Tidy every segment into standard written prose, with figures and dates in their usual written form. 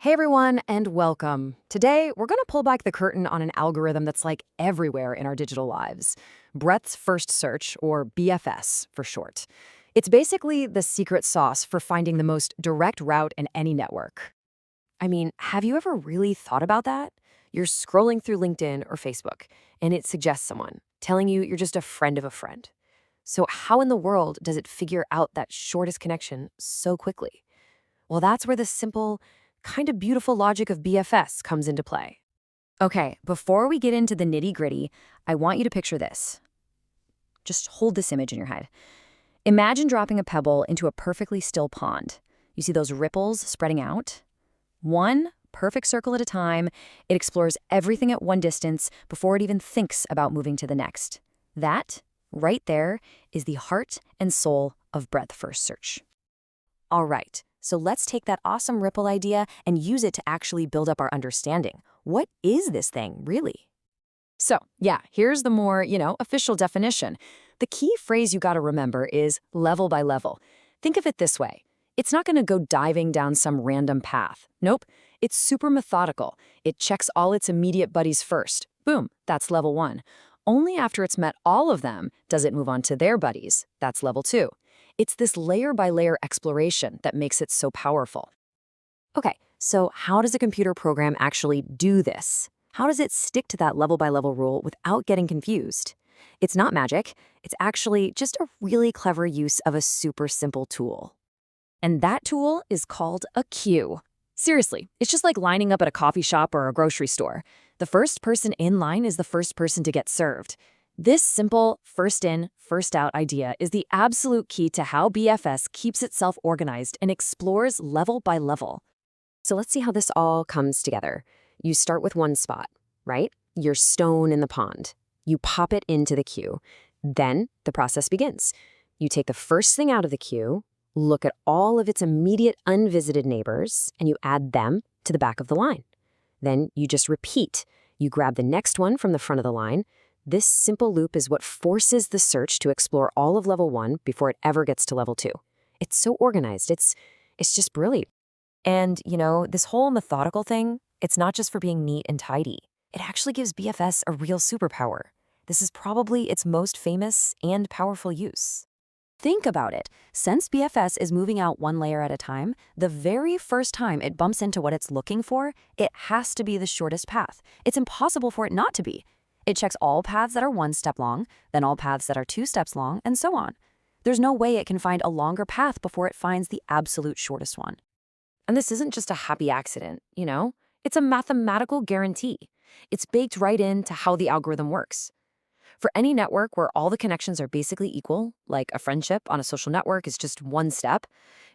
Hey everyone, and welcome. Today, we're going to pull back the curtain on an algorithm that's like everywhere in our digital lives. Breadth First Search, or BFS for short. It's basically the secret sauce for finding the most direct route in any network. I mean, have you ever really thought about that? You're scrolling through LinkedIn or Facebook, and it suggests someone, telling you you're just a friend of a friend. So how in the world does it figure out that shortest connection so quickly? Well, that's where the simple, kind of beautiful logic of BFS comes into play. Okay, before we get into the nitty-gritty, I want you to picture this. Just hold this image in your head. Imagine dropping a pebble into a perfectly still pond. You see those ripples spreading out? One perfect circle at a time, it explores everything at one distance before it even thinks about moving to the next. That, right there, is the heart and soul of Breadth First Search. All right, so let's take that awesome ripple idea and use it to actually build up our understanding. What is this thing, really? So, yeah, here's the more, official definition. The key phrase you gotta remember is level by level. Think of it this way. It's not gonna go diving down some random path. Nope, it's super methodical. It checks all its immediate buddies first. Boom, that's level 1. Only after it's met all of them does it move on to their buddies. That's level 2. It's this layer-by-layer exploration that makes it so powerful. Okay, so how does a computer program actually do this? How does it stick to that level-by-level rule without getting confused? It's not magic. It's actually just a really clever use of a super simple tool. And that tool is called a queue. Seriously, it's just like lining up at a coffee shop or a grocery store. The first person in line is the first person to get served. This simple first in, first out idea is the absolute key to how BFS keeps itself organized and explores level by level. So let's see how this all comes together. You start with one spot, right? Your stone in the pond. You pop it into the queue. Then the process begins. You take the first thing out of the queue, look at all of its immediate unvisited neighbors, and you add them to the back of the line. Then you just repeat. You grab the next one from the front of the line. This simple loop is what forces the search to explore all of level 1 before it ever gets to level 2. It's so organized. It's just brilliant. And, this whole methodical thing, it's not just for being neat and tidy. It actually gives BFS a real superpower. This is probably its most famous and powerful use. Think about it. Since BFS is moving out one layer at a time, the very first time it bumps into what it's looking for, it has to be the shortest path. It's impossible for it not to be. It checks all paths that are 1 step long, then all paths that are 2 steps long, and so on. There's no way it can find a longer path before it finds the absolute shortest one. And this isn't just a happy accident, It's a mathematical guarantee. It's baked right into how the algorithm works. For any network where all the connections are basically equal, like a friendship on a social network is just 1 step,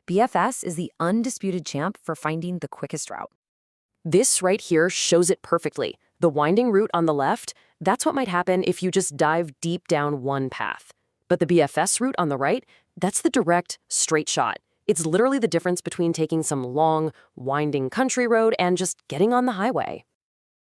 BFS is the undisputed champ for finding the quickest route. This right here shows it perfectly. The winding route on the left, that's what might happen if you just dive deep down one path. But the BFS route on the right, that's the direct, straight shot. It's literally the difference between taking some long, winding country road and just getting on the highway.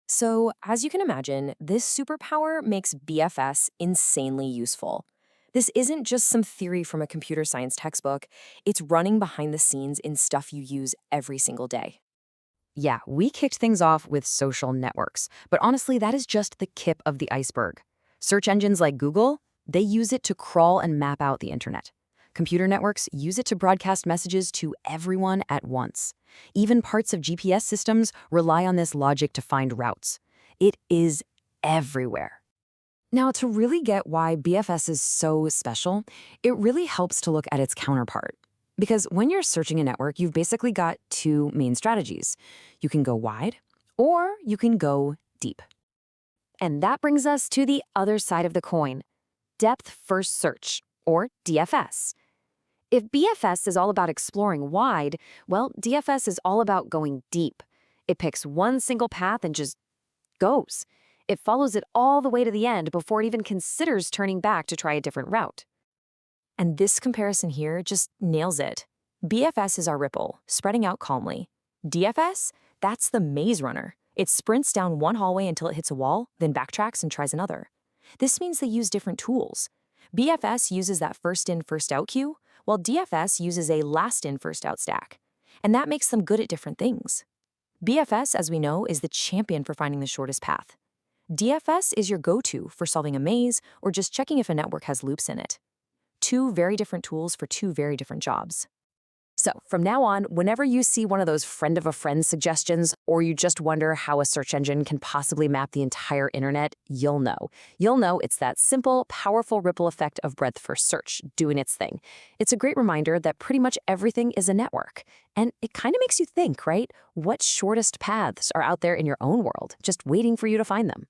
So, as you can imagine, this superpower makes BFS insanely useful. This isn't just some theory from a computer science textbook. It's running behind the scenes in stuff you use every single day. Yeah, we kicked things off with social networks, but honestly, that is just the tip of the iceberg. Search engines like Google, they use it to crawl and map out the internet. Computer networks use it to broadcast messages to everyone at once. Even parts of GPS systems rely on this logic to find routes. It is everywhere. Now, to really get why BFS is so special, it really helps to look at its counterpart. Because when you're searching a network, you've basically got 2 main strategies. You can go wide, or you can go deep. And that brings us to the other side of the coin, Depth First Search, or DFS. If BFS is all about exploring wide, well, DFS is all about going deep. It picks one single path and just goes. It follows it all the way to the end before it even considers turning back to try a different route. And this comparison here just nails it. BFS is our ripple, spreading out calmly. DFS, that's the maze runner. It sprints down one hallway until it hits a wall, then backtracks and tries another. This means they use different tools. BFS uses that first in, first out queue, while DFS uses a last in, first out stack. And that makes them good at different things. BFS, as we know, is the champion for finding the shortest path. DFS is your go-to for solving a maze or just checking if a network has loops in it. Two very different tools for two very different jobs. So from now on, whenever you see one of those friend of a friend suggestions, or you just wonder how a search engine can possibly map the entire internet, you'll know. You'll know it's that simple, powerful ripple effect of Breadth First Search doing its thing. It's a great reminder that pretty much everything is a network. And it kind of makes you think, right? What shortest paths are out there in your own world, just waiting for you to find them?